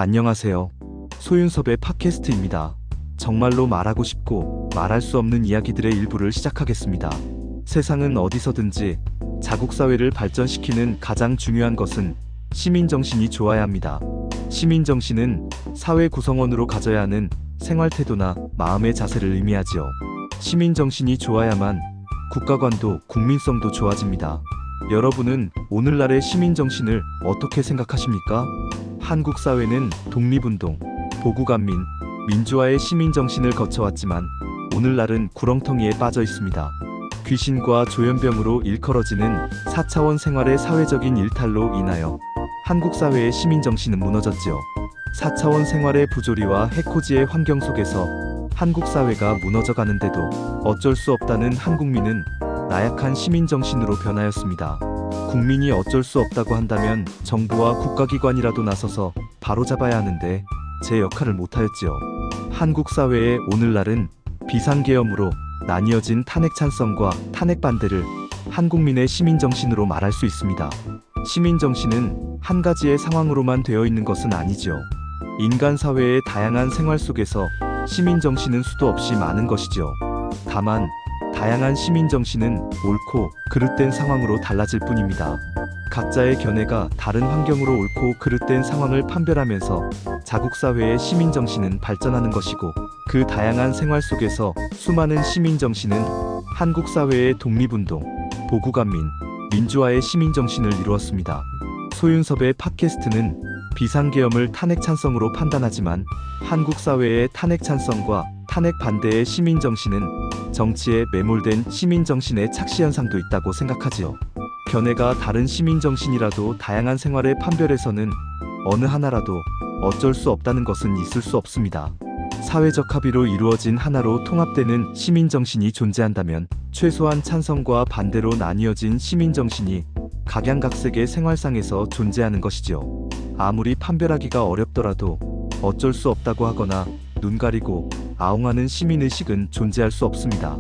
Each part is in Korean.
안녕하세요. 소윤섭의 팟캐스트입니다. 정말로 말하고 싶고 말할 수 없는 이야기들의 일부를 시작하겠습니다. 세상은 어디서든지 자국사회를 발전시키는 가장 중요한 것은 시민정신이 좋아야 합니다. 시민정신은 사회 구성원으로 가져야 하는 생활태도나 마음의 자세를 의미하지요. 시민정신이 좋아야만 국가관도 국민성도 좋아집니다. 여러분은 오늘날의 시민정신을 어떻게 생각하십니까? 한국 사회는 독립운동, 보국안민, 민주화의 시민정신을 거쳐왔지만 오늘날은 구렁텅이에 빠져 있습니다. 귀신과 조현병으로 일컬어지는 4차원 생활의 사회적인 일탈로 인하여 한국 사회의 시민정신은 무너졌지요. 4차원 생활의 부조리와 해코지의 환경 속에서 한국 사회가 무너져가는데도 어쩔 수 없다는 한국민은 나약한 시민정신으로 변하였습니다. 국민이 어쩔 수 없다고 한다면 정부와 국가기관이라도 나서서 바로잡아야 하는데 제 역할을 못하였지요. 한국 사회의 오늘날은 비상계엄으로 나뉘어진 탄핵 찬성과 탄핵 반대를 한국민의 시민정신으로 말할 수 있습니다. 시민정신은 한 가지의 상황으로만 되어 있는 것은 아니죠. 인간 사회의 다양한 생활 속에서 시민정신은 수도 없이 많은 것이죠. 다만 다양한 시민정신은 옳고 그릇된 상황으로 달라질 뿐입니다. 각자의 견해가 다른 환경으로 옳고 그릇된 상황을 판별하면서 자국사회의 시민정신은 발전하는 것이고, 그 다양한 생활 속에서 수많은 시민정신은 한국 사회의 독립운동, 보국안민, 민주화의 시민정신을 이루었습니다. 소윤섭의 팟캐스트는 비상계엄을 탄핵 찬성으로 판단하지만 한국 사회의 탄핵 찬성과 탄핵 반대의 시민정신은 정치에 매몰된 시민정신의 착시현상도 있다고 생각하지요. 견해가 다른 시민정신이라도 다양한 생활의 판별에서는 어느 하나라도 어쩔 수 없다는 것은 있을 수 없습니다. 사회적 합의로 이루어진 하나로 통합되는 시민정신이 존재한다면 최소한 찬성과 반대로 나뉘어진 시민정신이 각양각색의 생활상에서 존재하는 것이지요. 아무리 판별하기가 어렵더라도 어쩔 수 없다고 하거나 눈 가리고 아웅하는 시민의식은 존재할 수 없습니다.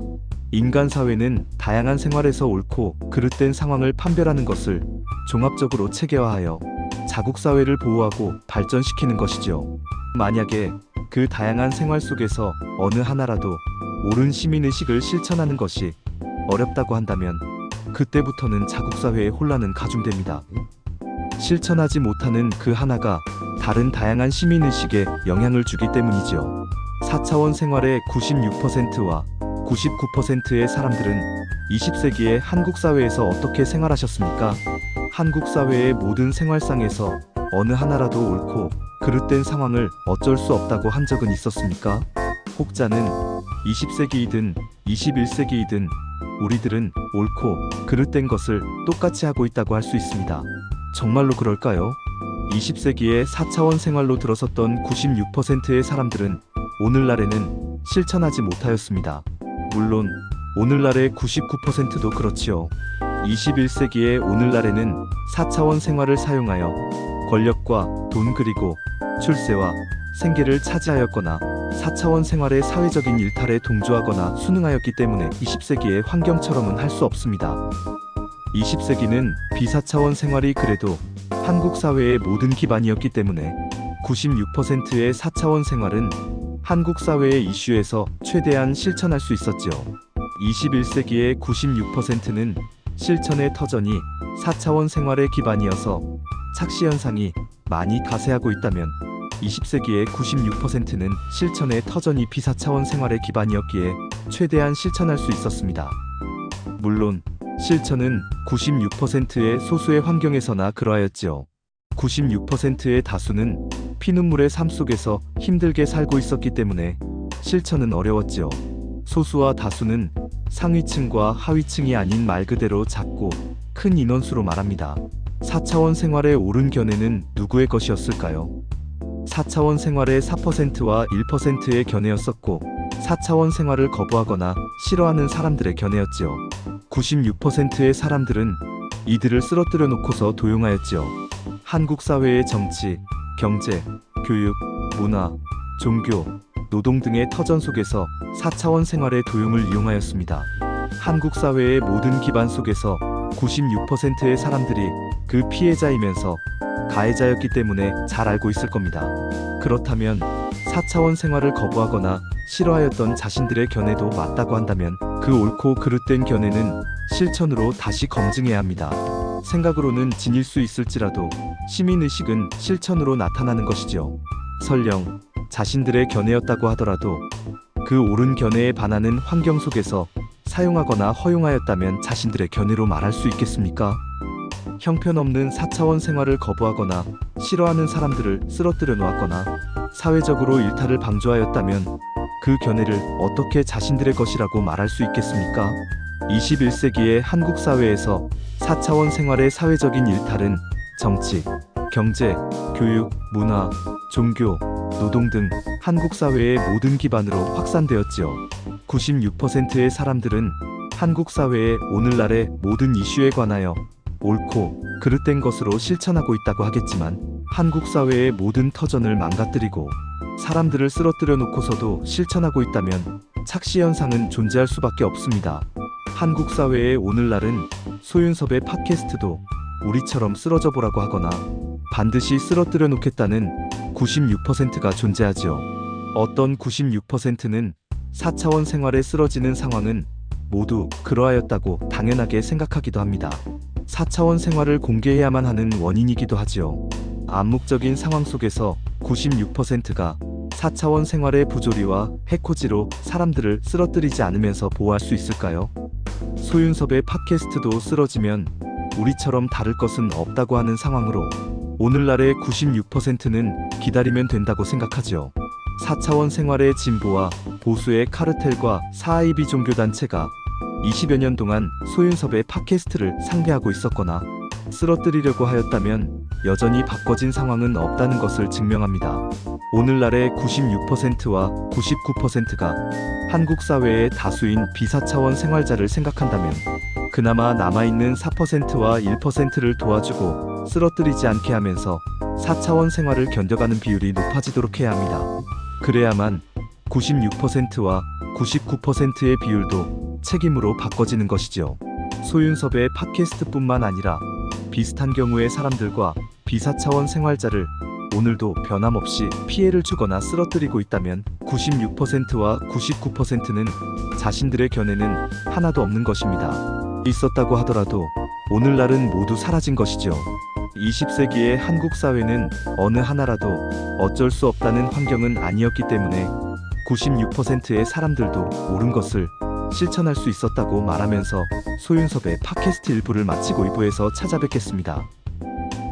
인간 사회는 다양한 생활에서 옳고 그릇된 상황을 판별하는 것을 종합적으로 체계화하여 자국사회를 보호하고 발전시키는 것이죠. 만약에 그 다양한 생활 속에서 어느 하나라도 옳은 시민의식을 실천하는 것이 어렵다고 한다면 그때부터는 자국사회의 혼란은 가중됩니다. 실천하지 못하는 그 하나가 다른 다양한 시민의식에 영향을 주기 때문이지요. 4차원 생활의 96%와 99%의 사람들은 20세기의 한국 사회에서 어떻게 생활하셨습니까? 한국 사회의 모든 생활상에서 어느 하나라도 옳고 그릇된 상황을 어쩔 수 없다고 한 적은 있었습니까? 혹자는 20세기이든 21세기이든 우리들은 옳고 그릇된 것을 똑같이 하고 있다고 할 수 있습니다. 정말로 그럴까요? 20세기의 4차원 생활로 들어섰던 96%의 사람들은 오늘날에는 실천하지 못하였습니다. 물론 오늘날의 99%도 그렇지요. 21세기의 오늘날에는 4차원 생활을 사용하여 권력과 돈 그리고 출세와 생계를 차지하였거나 4차원 생활의 사회적인 일탈에 동조하거나 순응하였기 때문에 20세기의 환경처럼은 할 수 없습니다. 20세기는 비사차원 생활이 그래도 한국 사회의 모든 기반이었기 때문에 96%의 4차원 생활은 한국 사회의 이슈에서 최대한 실천할 수 있었죠. 21세기의 96%는 실천의 터전이 4차원 생활의 기반이어서 착시현상이 많이 가세하고 있다면 20세기의 96%는 실천의 터전이 비사차원 생활의 기반이었기에 최대한 실천할 수 있었습니다. 물론 실천은 96%의 소수의 환경에서나 그러하였지요. 96%의 다수는 피눈물의 삶 속에서 힘들게 살고 있었기 때문에 실천은 어려웠지요. 소수와 다수는 상위층과 하위층이 아닌 말 그대로 작고 큰 인원수로 말합니다. 4차원 생활의 옳은 견해는 누구의 것이었을까요? 4차원 생활의 4%와 1%의 견해였었고 4차원 생활을 거부하거나 싫어하는 사람들의 견해였지요. 96%의 사람들은 이들을 쓰러뜨려 놓고서 도용하였지요. 한국 사회의 정치, 경제, 교육, 문화, 종교, 노동 등의 터전 속에서 4차원 생활의 도용을 이용하였습니다. 한국 사회의 모든 기반 속에서 96%의 사람들이 그 피해자이면서 가해자였기 때문에 잘 알고 있을 겁니다. 그렇다면 4차원 생활을 거부하거나 싫어하였던 자신들의 견해도 맞다고 한다면 그 옳고 그릇된 견해는 실천으로 다시 검증해야 합니다. 생각으로는 진일 수 있을지라도 시민의식은 실천으로 나타나는 것이죠. 설령 자신들의 견해였다고 하더라도 그 옳은 견해에 반하는 환경 속에서 사용하거나 허용하였다면 자신들의 견해로 말할 수 있겠습니까? 형편없는 4차원 생활을 거부하거나 싫어하는 사람들을 쓰러뜨려 놓았거나 사회적으로 일탈을 방조하였다면 그 견해를 어떻게 자신들의 것이라고 말할 수 있겠습니까? 21세기의 한국 사회에서 4차원 생활의 사회적인 일탈은 정치, 경제, 교육, 문화, 종교, 노동 등 한국 사회의 모든 기반으로 확산되었지요. 96%의 사람들은 한국 사회의 오늘날의 모든 이슈에 관하여 옳고 그릇된 것으로 실천하고 있다고 하겠지만 한국 사회의 모든 터전을 망가뜨리고 사람들을 쓰러뜨려 놓고서도 실천하고 있다면 착시 현상은 존재할 수밖에 없습니다. 한국 사회의 오늘날은 소윤섭의 팟캐스트도 우리처럼 쓰러져 보라고 하거나 반드시 쓰러뜨려 놓겠다는 96%가 존재하지요. 어떤 96%는 4차원 생활에 쓰러지는 상황은 모두 그러하였다고 당연하게 생각하기도 합니다. 4차원 생활을 공개해야만 하는 원인이기도 하지요. 암묵적인 상황 속에서 96%가 4차원 생활의 부조리와 해코지로 사람들을 쓰러뜨리지 않으면서 보호할 수 있을까요? 소윤섭의 팟캐스트도 쓰러지면 우리처럼 다를 것은 없다고 하는 상황으로 오늘날의 96%는 기다리면 된다고 생각하지요. 4차원 생활의 진보와 보수의 카르텔과 사이비 종교단체가 20여 년 동안 소윤섭의 팟캐스트를 상대하고 있었거나 쓰러뜨리려고 하였다면 여전히 바꿔진 상황은 없다는 것을 증명합니다. 오늘날의 96%와 99%가 한국 사회의 다수인 비사차원 생활자를 생각한다면 그나마 남아있는 4%와 1%를 도와주고 쓰러뜨리지 않게 하면서 4차원 생활을 견뎌가는 비율이 높아지도록 해야 합니다. 그래야만 96%와 99%의 비율도 책임으로 바꿔지는 것이죠. 소윤섭의 팟캐스트뿐만 아니라 비슷한 경우의 사람들과 비사차원 생활자를 오늘도 변함없이 피해를 주거나 쓰러뜨리고 있다면 96%와 99%는 자신들의 견해는 하나도 없는 것입니다. 있었다고 하더라도 오늘날은 모두 사라진 것이죠. 20세기의 한국 사회는 어느 하나라도 어쩔 수 없다는 환경은 아니었기 때문에 96%의 사람들도 옳은 것을 실천할 수 있었다고 말하면서 소윤섭의 팟캐스트 1부를 마치고 2부에서 찾아뵙겠습니다.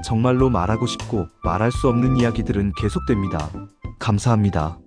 정말로 말하고 싶고 말할 수 없는 이야기들은 계속됩니다. 감사합니다.